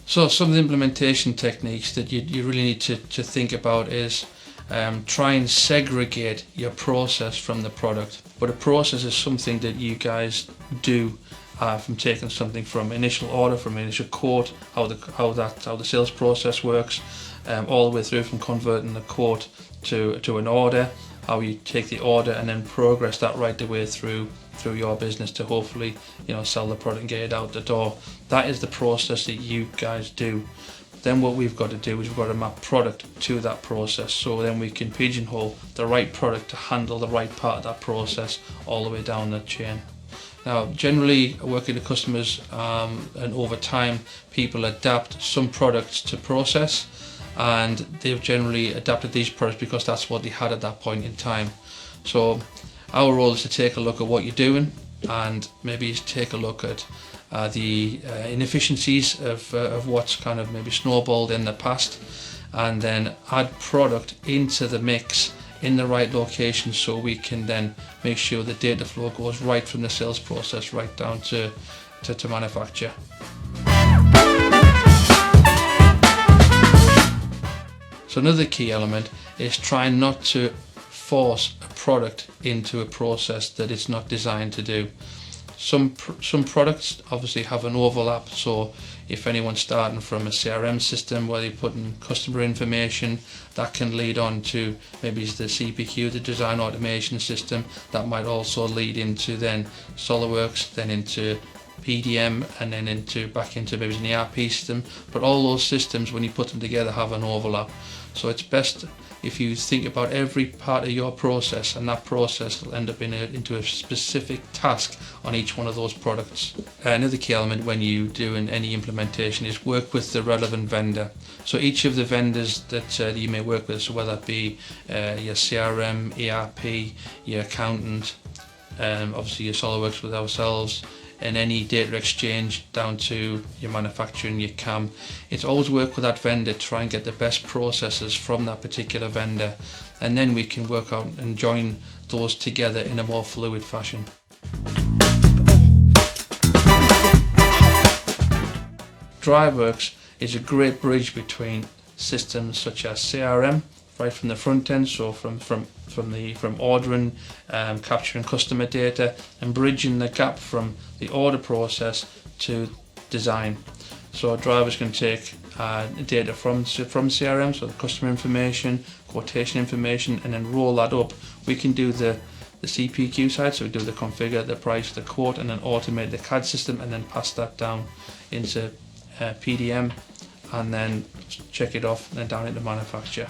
So some of the implementation techniques that you really need to think about is try and segregate your process from the product. But a process is something that you guys do from taking something from initial order, from initial quote, how the sales process works, all the way through from converting the quote to an order, how you take the order and then progress that right the way through your business to hopefully sell the product and get it out the door. That is the process that you guys do. Then what we've got to do is we've got to map product to that process, so then we can pigeonhole the right product to handle the right part of that process all the way down the chain. Now, generally working with customers and over time people adapt some products to process, and they've generally adapted these products because that's what they had at that point in time. So our role is to take a look at what you're doing and maybe take a look at the inefficiencies of what's kind of maybe snowballed in the past, and then add product into the mix in the right location, so we can then make sure the data flow goes right from the sales process right down to manufacture. So another key element is trying not to force a product into a process that it's not designed to do. Some products obviously have an overlap, so if anyone's starting from a CRM system where they put in customer information, that can lead on to maybe the CPQ, the design automation system, that might also lead into then SOLIDWORKS, then into PDM, and then back into maybe an ERP system. But all those systems, when you put them together, have an overlap. So it's best if you think about every part of your process, and that process will end up into a specific task on each one of those products. Another key element when you do any implementation is work with the relevant vendor. So each of the vendors that you may work with, so whether that be your CRM, ERP, your accountant, obviously your SOLIDWORKS with ourselves, and any data exchange down to your manufacturing, your CAM. It's always work with that vendor, try and get the best processes from that particular vendor, and then we can work out and join those together in a more fluid fashion. DriveWorks is a great bridge between systems such as CRM, right from the front end, so from ordering, capturing customer data, and bridging the gap from the order process to design. So DriveWorks can take data from CRM, so the customer information, quotation information, and then roll that up. We can do the CPQ side, so we do the configure, the price, the quote, and then automate the CAD system, and then pass that down into PDM, and then check it off, and then down into manufacture.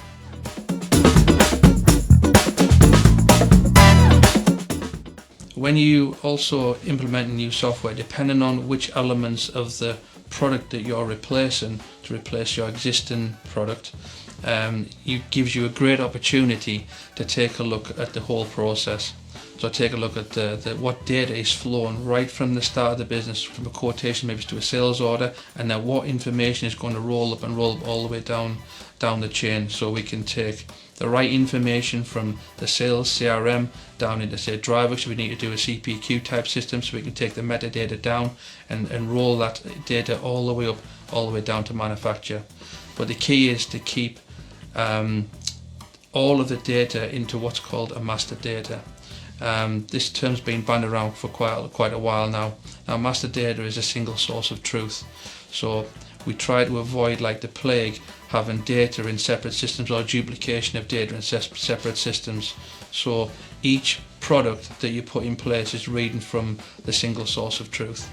When you also implement new software, depending on which elements of the product that you're replacing to replace your existing product, it gives you a great opportunity to take a look at the whole process. So take a look at what data is flowing right from the start of the business, from a quotation maybe to a sales order, and then what information is going to roll up all the way down the chain, so we can take the right information from the sales CRM down into, say, DriveWorks. So we need to do a CPQ type system, so we can take the metadata down and roll that data all the way up, all the way down to manufacture. But the key is to keep all of the data into what's called a master data. This term's been bandied around for quite a while now. Now, master data is a single source of truth. So we try to avoid, like the plague, having data in separate systems or duplication of data in separate systems. So each product that you put in place is reading from the single source of truth.